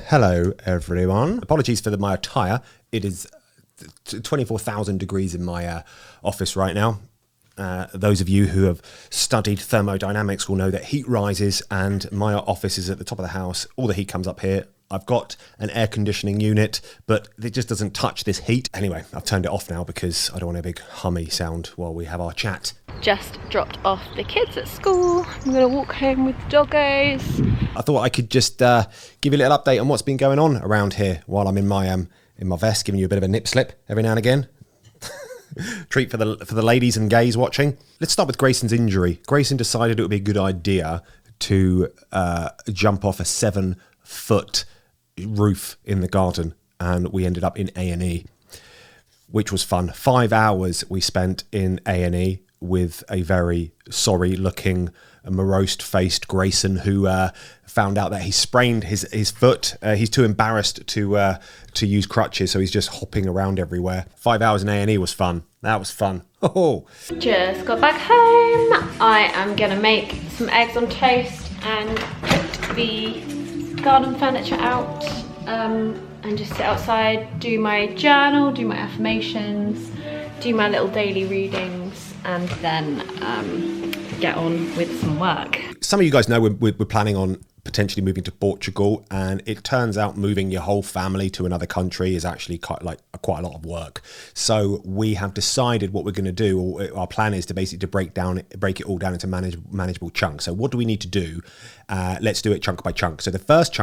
Hello, everyone. Apologies for my attire. It is 24,000 degrees in my office right now. Those of you who have studied thermodynamics will know that heat rises and my office is at the top of the house. All the heat comes up here. I've got an air conditioning unit, but it just doesn't touch this heat. Anyway, I've turned it off now because I don't want a big hummy sound while we have our chat. Just dropped off the kids at school. I'm going to walk home with the doggos. I thought I could just give you a little update on what's been going on around here while I'm in my vest, giving you a bit of a nip slip every now and again. Treat for the ladies and gays watching. Let's start with Grayson's injury. Grayson decided it would be a good idea to jump off a 7-foot roof in the garden, and we ended up in A&E, which was fun. 5 hours we spent in A&E with a very sorry looking, morose-faced Grayson who found out that he sprained his foot. He's too embarrassed to use crutches, so he's just hopping around everywhere. 5 hours in A&E was fun. That was fun. Oh. Just got back home. I am gonna make some eggs on toast and put the garden furniture out and just sit outside, do my journal, do my affirmations, do my little daily readings, and then get on with some work. Some of you guys know we're planning on potentially moving to Portugal, and it turns out moving your whole family to another country is actually quite a lot of work. So we have decided what we're going to do, or our plan is to basically break it all down into manageable chunks. So what do we need to do? Let's do it chunk by chunk. So the first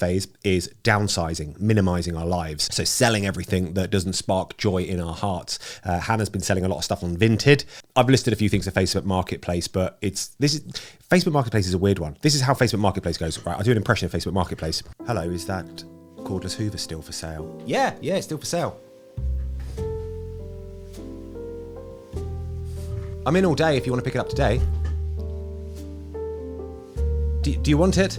phase is downsizing, minimizing our lives. So selling everything that doesn't spark joy in our hearts. Hannah's been selling a lot of stuff on Vinted. I've listed a few things at Facebook Marketplace, but Facebook Marketplace is a weird one. This is how Facebook Marketplace goes, right? I'll do an impression of Facebook Marketplace. Hello, is that cordless Hoover still for sale? Yeah, it's still for sale. I'm in all day if you want to pick it up today. Do you want it?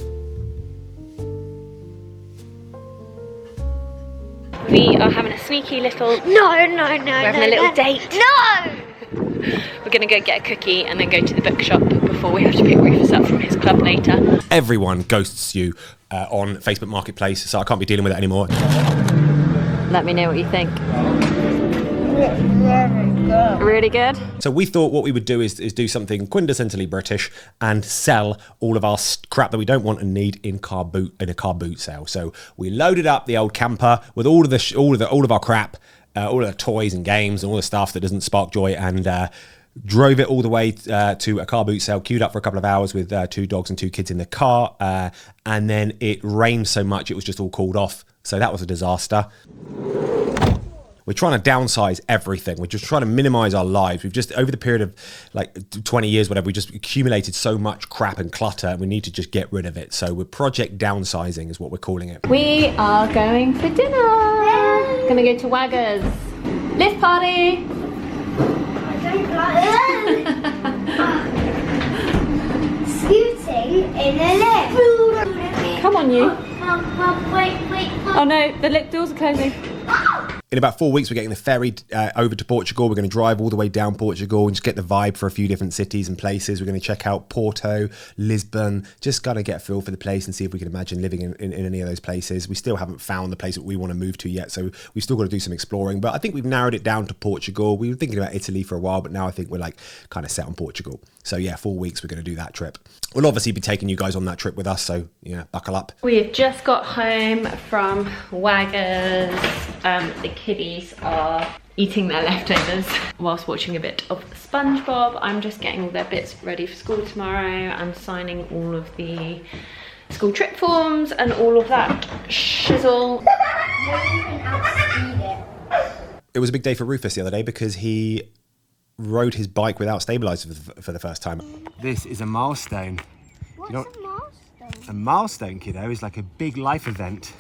We are having a sneaky little... No. We're having a little date. No! We're going to go get a cookie and then go to the bookshop before we have to pick Rufus up from his club later. Everyone ghosts you on Facebook Marketplace, so I can't be dealing with it anymore. Let me know what you think. Really good. So we thought what we would do is do something quintessentially British and sell all of our crap that we don't want and need in a car boot sale. So we loaded up the old camper with all of our crap, all of the toys and games and all the stuff that doesn't spark joy, and drove it all the way to a car boot sale, queued up for a couple of hours with 2 dogs and 2 kids in the car, and then it rained so much it was just all called off. So that was a disaster. We're trying to downsize everything. We're just trying to minimize our lives. We've just, over the period of like 20 years, whatever, we just accumulated so much crap and clutter, and we need to just get rid of it. So we're project downsizing is what we're calling it. We are going for dinner. Gonna go to Waggers. Lift party. I don't like scooting in a lift. Come on, you. Wait. Oh no, the lift doors are closing. In about 4 weeks, we're getting the ferry over to Portugal. We're going to drive all the way down Portugal and just get the vibe for a few different cities and places. We're going to check out Porto, Lisbon, just got to get a feel for the place and see if we can imagine living in any of those places. We still haven't found the place that we want to move to yet, so we've still got to do some exploring. But I think we've narrowed it down to Portugal. We were thinking about Italy for a while, but now I think we're like kind of set on Portugal. So yeah, 4 weeks we're going to do that trip. We'll obviously be taking you guys on that trip with us, so yeah, buckle up. We've just got home from Waggers. The kiddies are eating their leftovers whilst watching a bit of SpongeBob. I'm just getting all their bits ready for school tomorrow and signing all of the school trip forms and all of that shizzle. It was a big day for Rufus the other day because he rode his bike without stabilisers for the first time. This is a milestone. What's a milestone? A milestone, kiddo, is like a big life event.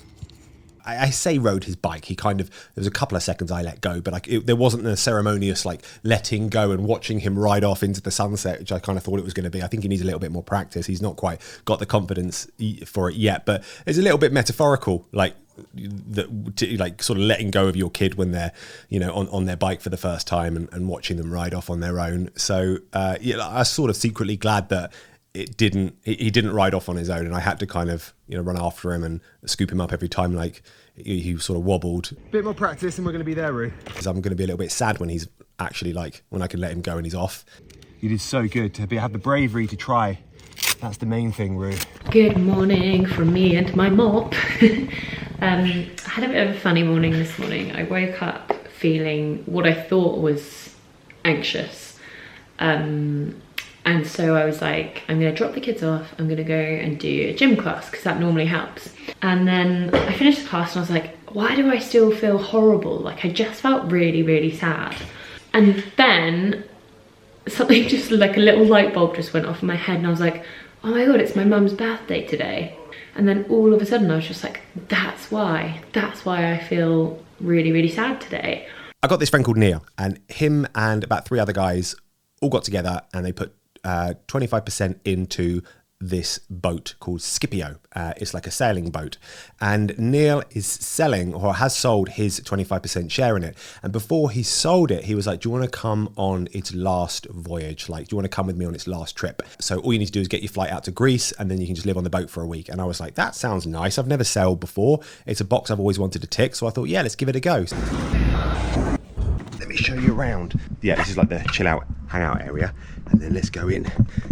I say rode his bike. He kind of, there was a couple of seconds I let go, but there wasn't a ceremonious like letting go and watching him ride off into the sunset, which I kind of thought it was going to be. I think he needs a little bit more practice. He's not quite got the confidence for it yet, but it's a little bit metaphorical, like sort of letting go of your kid when they're, you know, on their bike for the first time and watching them ride off on their own. So yeah, I was sort of secretly glad that it didn't. He didn't ride off on his own, and I had to kind of run after him and scoop him up every time. Like he sort of wobbled. Bit more practice, and we're going to be there, Roo. Because I'm going to be a little bit sad when he's actually when I can let him go and he's off. You did so good to have the bravery to try. That's the main thing, Roo. Good morning from me and my mop. I had a bit of a funny morning this morning. I woke up feeling what I thought was anxious. And so I was like, I'm gonna drop the kids off. I'm gonna go and do a gym class because that normally helps. And then I finished the class and I was like, why do I still feel horrible? Like I just felt really, really sad. And then something just like a little light bulb just went off in my head and I was like, oh my God, it's my mum's birthday today. And then all of a sudden I was just like, that's why I feel really, really sad today. I got this friend called Neil, and him and about 3 other guys all got together and they put 25% into this boat called Scipio. It's like a sailing boat, and Neil is selling or has sold his 25% share in it. And before he sold it, he was like, do you want to come on its last voyage? Like, do you want to come with me on its last trip? So all you need to do is get your flight out to Greece and then you can just live on the boat for a week. And I was like, that sounds nice. I've never sailed before. It's a box I've always wanted to tick. So I thought, yeah, let's give it a go. Let me show you around. Yeah, this is like the chill out, hang out area. And then let's go in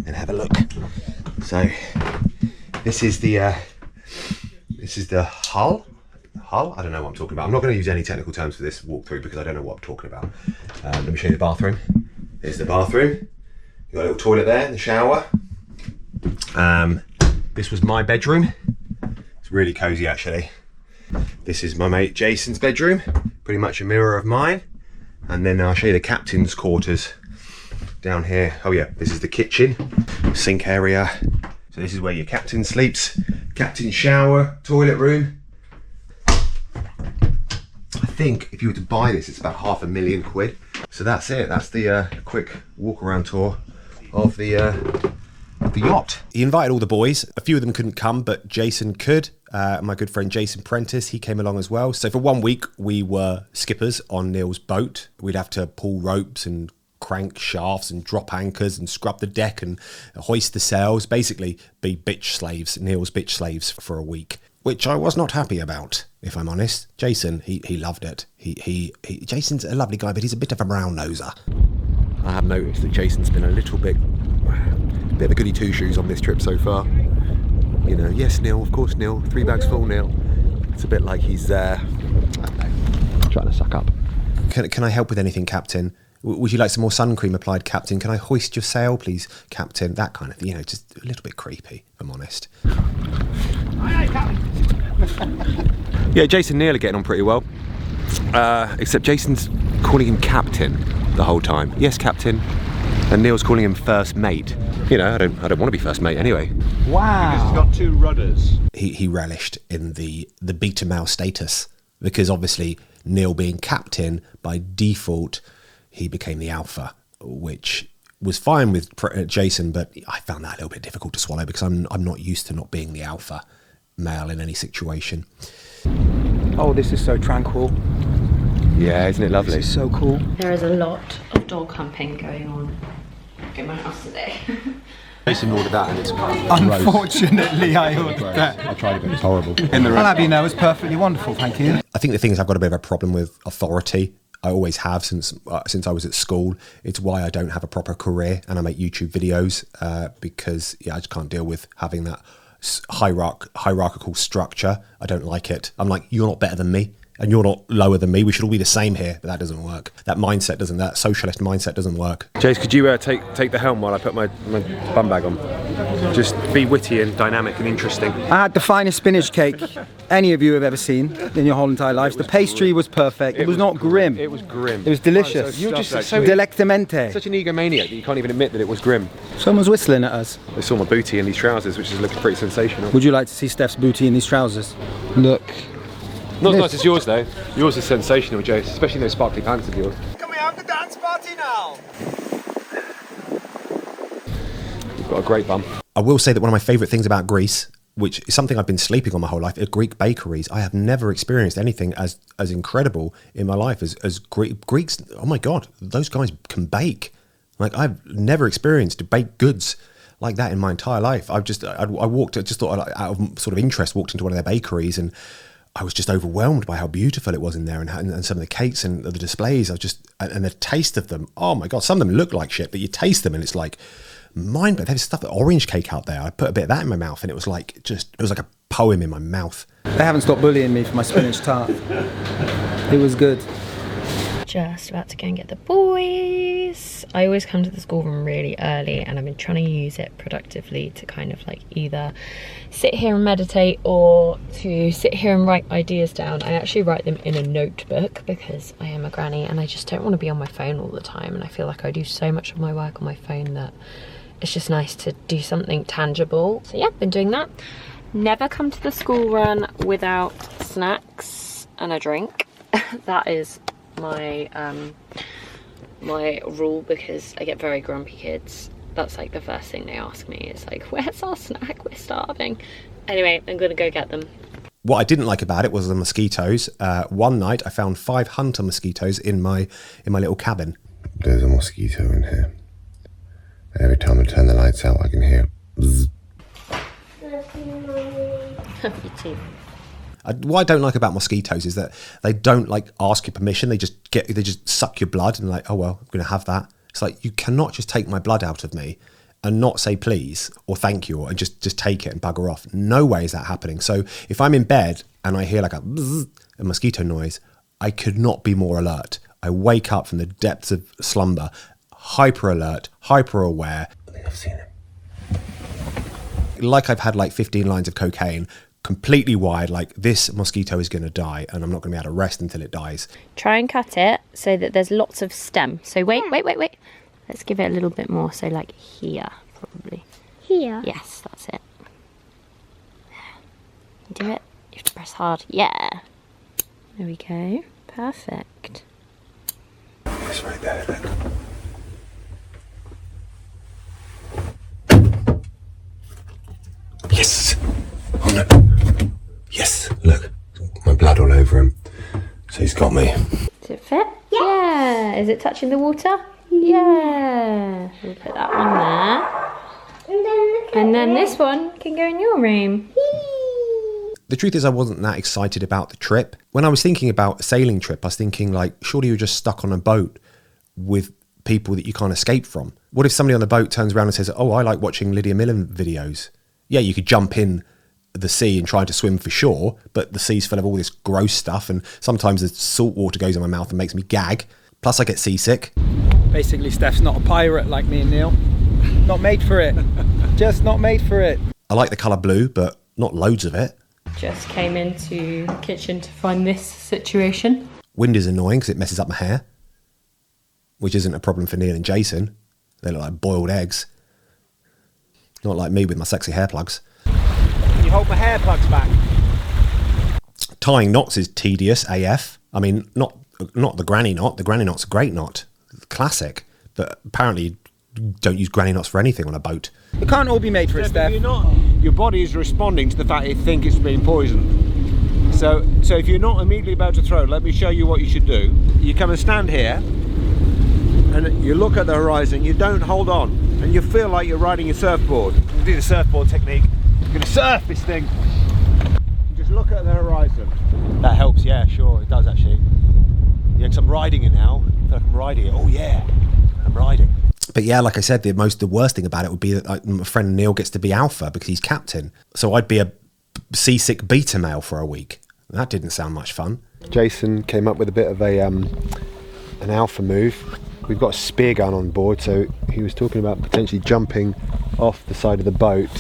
and have a look. So this is the hull. I don't know what I'm talking about. I'm not going to use any technical terms for this walkthrough because I don't know what I'm talking about. Let me show you the bathroom. Here's the bathroom. You've got a little toilet there, the shower. This was my bedroom. It's really cozy actually. This is my mate Jason's bedroom, pretty much a mirror of mine. And then I'll show you the captain's quarters down here. Oh yeah, this is the kitchen, sink area. So this is where your captain sleeps. Captain shower, toilet room. I think if you were to buy this, it's about £500,000. So that's it. That's the quick walk around tour of the yacht. He invited all the boys. A few of them couldn't come, but Jason could. My good friend Jason Prentice, he came along as well. So for 1 week, we were skippers on Neil's boat. We'd have to pull ropes and crank shafts and drop anchors and scrub the deck and hoist the sails. Basically, be bitch slaves, Neil's bitch slaves for a week, which I was not happy about, if I'm honest. Jason, he loved it. Jason's a lovely guy, but he's a bit of a brown noser. I have noticed that Jason's been a little bit of a goody two-shoes on this trip so far. Yes, Neil, of course, Neil. 3 bags full, Neil. It's a bit like he's, I don't know, trying to suck up. Can I help with anything, Captain? Would you like some more sun cream applied, Captain? Can I hoist your sail, please, Captain? That kind of thing, just a little bit creepy, if I'm honest. Aye, Captain. Yeah, Jason and Neil are getting on pretty well. Except Jason's calling him Captain the whole time. Yes, Captain. And Neil's calling him first mate. I don't want to be first mate anyway. Wow. Because he's got 2 rudders. He relished in the beta male status because obviously Neil being captain by default, he became the alpha, which was fine with Jason, but I found that a little bit difficult to swallow because I'm not used to not being the alpha male in any situation. Oh, this is so tranquil. Yeah, isn't it lovely? This is so cool. There is a lot of dog humping going on in my house today. Jason ordered that and it's Unfortunately, I ordered that. I tried it, but it's horrible. I'll have you know, it's perfectly wonderful, thank you. I think the thing is I've got a bit of a problem with authority. I always have since I was at school. It's why I don't have a proper career and I make YouTube videos because I just can't deal with having that hierarchical structure. I don't like it. I'm like, you're not better than me and you're not lower than me. We should all be the same here, but that doesn't work. That socialist mindset doesn't work. Jace, could you take the helm while I put my bum bag on? Just be witty and dynamic and interesting. I had the finest spinach cake any of you have ever seen in your whole entire lives. The pastry was perfect. It was not grim. It was grim. It was delicious. You're just so delectamente. Such an egomaniac that you can't even admit that it was grim. Someone's whistling at us. They saw my booty in these trousers, which is looking pretty sensational. Would you like to see Stef's booty in these trousers? Look. Not as nice as yours though. Yours is sensational, Jace, especially those sparkly pants of yours. Can we have the dance party now? You've got a great bum. I will say that one of my favourite things about Greece, which is something I've been sleeping on my whole life, are Greek bakeries. I have never experienced anything as incredible in my life as Greeks. Oh my God, those guys can bake. Like I've never experienced baked goods like that in my entire life. I walked, I just thought out of sort of interest, walked into one of their bakeries, and I was just overwhelmed by how beautiful it was in there, and some of the cakes and the displays. And the taste of them. Oh my God, some of them look like shit, but you taste them and it's like mind blowing. There's stuff, orange cake out there. I put a bit of that in my mouth, and it was like a poem in my mouth. They haven't stopped bullying me for my spinach tart. It was good. Just about to go and get the boys. I always come to the school room really early, and I've been trying to use it productively to kind of like either sit here and meditate or to sit here and write ideas down. I actually write them in a notebook because I am a granny and I just don't want to be on my phone all the time, and I feel like I do so much of my work on my phone that it's just nice to do something tangible. So yeah, been doing that. Never come to the school run without snacks and a drink. That is my my rule, because I get very grumpy kids. That's like the first thing they ask me is like, where's our snack? We're starving. Anyway, I'm gonna go get them. What I didn't like about it was the mosquitoes. One night I found 5 hunter mosquitoes in my little cabin. There's a mosquito in here. Every time I turn the lights out, I can hear bzzz. You too. What I don't like about mosquitoes is that they don't like ask your permission. They just suck your blood and like, oh well, I'm going to have that. It's like, you cannot just take my blood out of me and not say please or thank you, and just take it and bugger off. No way is that happening. So if I'm in bed and I hear like a mosquito noise, I could not be more alert. I wake up from the depths of slumber, hyper alert, hyper aware. I think I've seen him. Like I've had like 15 lines of cocaine, completely wired, like this mosquito is going to die and I'm not going to be able to rest until it dies. Try and cut it so that there's lots of stem. So wait. Let's give it a little bit more. So like here, probably. Here? Yes, that's it. You do it. You have to press hard. Yeah. There we go. Perfect. It's right there, look. Yes! Oh no. Yes, look. My blood all over him. So he's got me. Does it fit? Yeah. Is it touching the water? Yeah. We'll put that one there. And then this one can go in your room. The truth is I wasn't that excited about the trip. When I was thinking about a sailing trip, I was thinking like, surely you're just stuck on a boat with people that you can't escape from. What if somebody on the boat turns around and says, oh, I like watching Lydia Millen videos? Yeah, you could jump in the sea and try to swim for shore, but the sea's full of all this gross stuff, and sometimes the salt water goes in my mouth and makes me gag. Plus I get seasick. Basically, Stef's not a pirate like me and Neil. Not made for it. Just not made for it. I like the colour blue, but not loads of it. Just came into the kitchen to find this situation. Wind is annoying because it messes up my hair, which isn't a problem for Neil and Jason. They look like boiled eggs. Not like me with my sexy hair plugs. Can you hold my hair plugs back? Tying knots is tedious AF. I mean, not the granny knot. The granny knot's a great knot. Classic. But apparently you don't use granny knots for anything on a boat. It can't all be made for it, Stef. Your body is responding to the fact you think it's been poisoned. So if you're not immediately about to throw, let me show you what you should do. You come and stand here, and you look at the horizon. You don't hold on, and you feel like you're riding a surfboard. You do the surfboard technique. You're going to surf this thing. Just look at the horizon. That helps, yeah, sure, it does actually. Yeah, because I'm riding it now. I feel like I'm riding it. Oh yeah, I'm riding. But yeah, like I said, the worst thing about it would be that like, my friend Neil gets to be alpha because he's captain. So I'd be a seasick beta male for a week. That didn't sound much fun. Jason came up with a bit of an alpha move. We've got a spear gun on board, so he was talking about potentially jumping off the side of the boat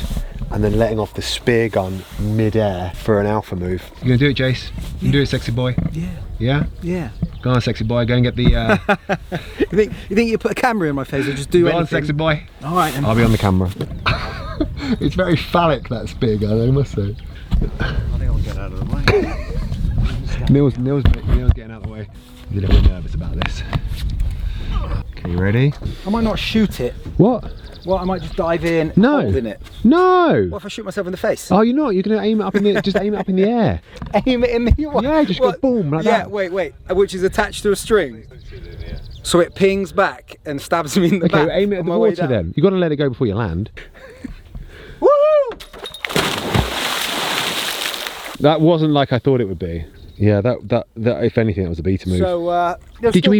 and then letting off the spear gun mid-air for an alpha move. You gonna do it, Jace? You can do it, sexy boy? Yeah. Yeah? Yeah. Go on, sexy boy, go and get the... You think you put a camera in my face or just do anything? Go on, sexy boy. All right, then. I'll be on the camera. It's very phallic, that spear gun, I must say. I think I'll get out of the way. Neil's getting out of the way. He's a little bit nervous about this. Okay, you ready? I might not shoot it. What? Well, I might just dive in, No. holding it. No! What if I shoot myself in the face? Oh, you're not. You're going to aim it up in the... Just aim it up in the air. Aim it in the... What? Yeah, just go boom, like that. Yeah, wait. Which is attached to a string. So it pings back and stabs me in the back. Okay, aim it at on the my way water down. then. You've got to let it go before you land. That wasn't like I thought it would be. Yeah, that if anything, that was a beta move. So did you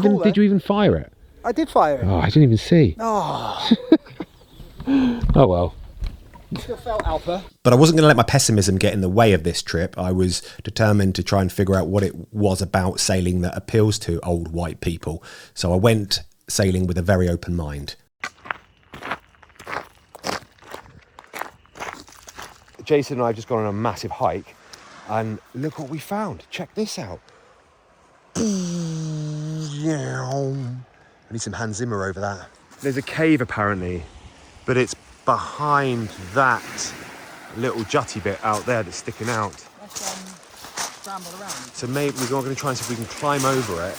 even fire it? I did fire it. Oh, I didn't even see. Oh. Oh well. Still felt alpha. But I wasn't going to let my pessimism get in the way of this trip. I was determined to try and figure out what it was about sailing that appeals to old white people. So I went sailing with a very open mind. Jason and I have just gone on a massive hike, and look what we found. Check this out. I need some Hans Zimmer over that. There's a cave apparently, but it's behind that little jutty bit out there that's sticking out. So maybe we're going to try and see if we can climb over it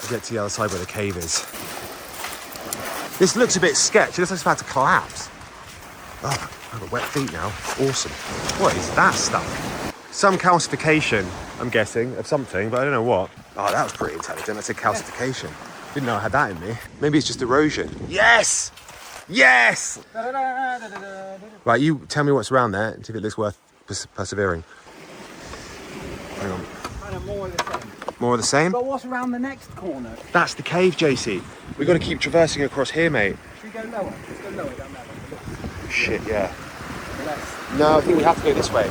and get to the other side where the cave is. This looks a bit sketchy. It looks like it's about to collapse. Oh, I've got wet feet now. Awesome. What is that stuff? Some calcification, I'm guessing, of something, but I don't know what. Oh, that was pretty intelligent. That's a calcification. Didn't know I had that in me. Maybe it's just erosion. Yes! Yes! Right, you tell me what's around there and see if it looks worth persevering. Hang on. More of the same. More of the same? But what's around the next corner? That's the cave, JC. We've got to keep traversing across here, mate. Should we go lower? Let's go lower down there. Shit, yeah. Less. No, I think we have to go this way.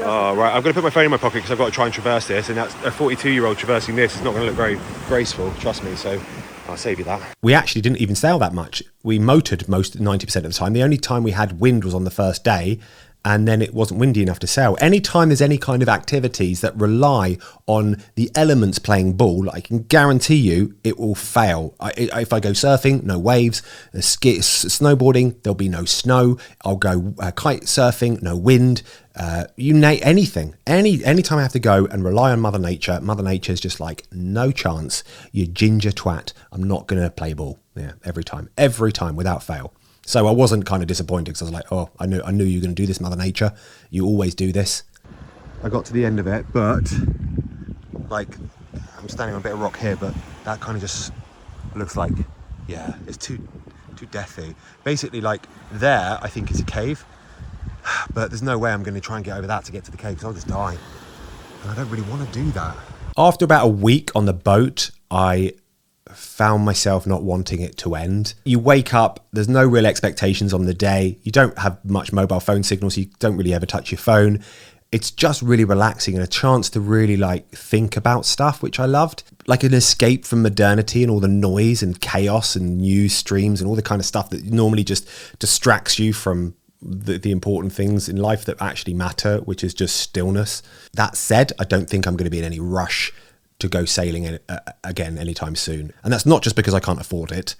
Oh, right. I'm going to put my phone in my pocket because I've got to try and traverse this, and that's a 42-year-old traversing this is not going to look very graceful, trust me, so I'll save you that. We actually didn't even sail that much. We motored 90% of the time. The only time we had wind was on the first day, and then it wasn't windy enough to sail. Anytime there's any kind of activities that rely on the elements playing ball, I can guarantee you it will fail. If I go surfing, no waves. Snowboarding, there'll be no snow. I'll go kite surfing, no wind. Anything. Anytime I have to go and rely on Mother Nature's just like, no chance. You ginger twat. I'm not going to play ball. Yeah, every time, without fail. So I wasn't kind of disappointed because I was like, oh, I knew you were going to do this, Mother Nature. You always do this. I got to the end of it, but like, I'm standing on a bit of rock here, but that kind of just looks like, yeah, it's too deathy. Basically, like there, I think it's a cave, but there's no way I'm going to try and get over that to get to the cave because I'll just die. And I don't really want to do that. After about a week on the boat, I found myself not wanting it to end. You wake up, there's no real expectations on the day. You don't have much mobile phone signal, so you don't really ever touch your phone. It's just really relaxing and a chance to really like think about stuff, which I loved. Like an escape from modernity and all the noise and chaos and news streams and all the kind of stuff that normally just distracts you from the important things in life that actually matter, which is just stillness. That said, I don't think I'm going to be in any rush to go sailing again anytime soon. And that's not just because I can't afford it.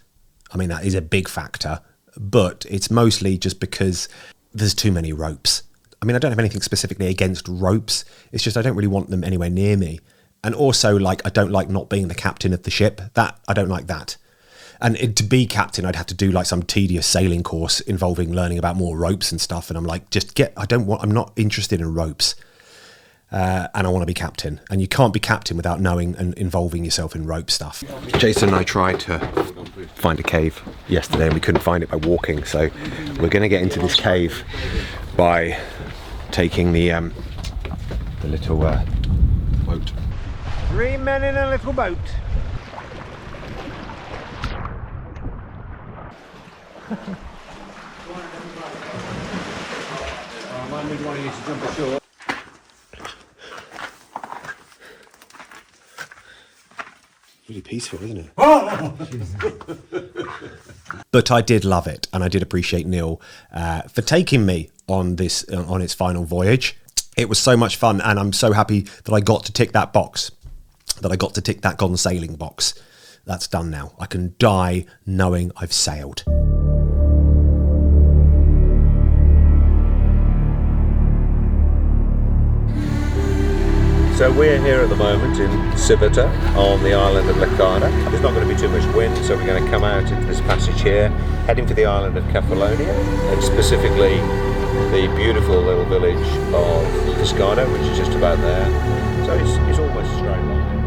I mean, that is a big factor, but it's mostly just because there's too many ropes. I mean, I don't have anything specifically against ropes. It's just I don't really want them anywhere near me. And also, like, I don't like not being the captain of the ship. I don't like that. And to be captain, I'd have to do like some tedious sailing course involving learning about more ropes and stuff. And I'm like, I'm not interested in ropes. And I want to be captain. And you can't be captain without knowing and involving yourself in rope stuff. Jason and I tried to find a cave yesterday and we couldn't find it by walking. So we're going to get into this cave by taking the little boat. 3 men in a little boat. I might want you to jump ashore. Really peaceful, isn't it? But I did love it, and I did appreciate Neil for taking me on this on its final voyage. It was so much fun, and I'm so happy that I got to tick that box, that I got to tick that gone sailing box. That's done now. I can die knowing I've sailed. So we're here at the moment in Civita on the island of Licata. There's not going to be too much wind, so we're going to come out into this passage here, heading for the island of Kefalonia, and specifically the beautiful little village of Pescado, which is just about there. So it's almost a straight line.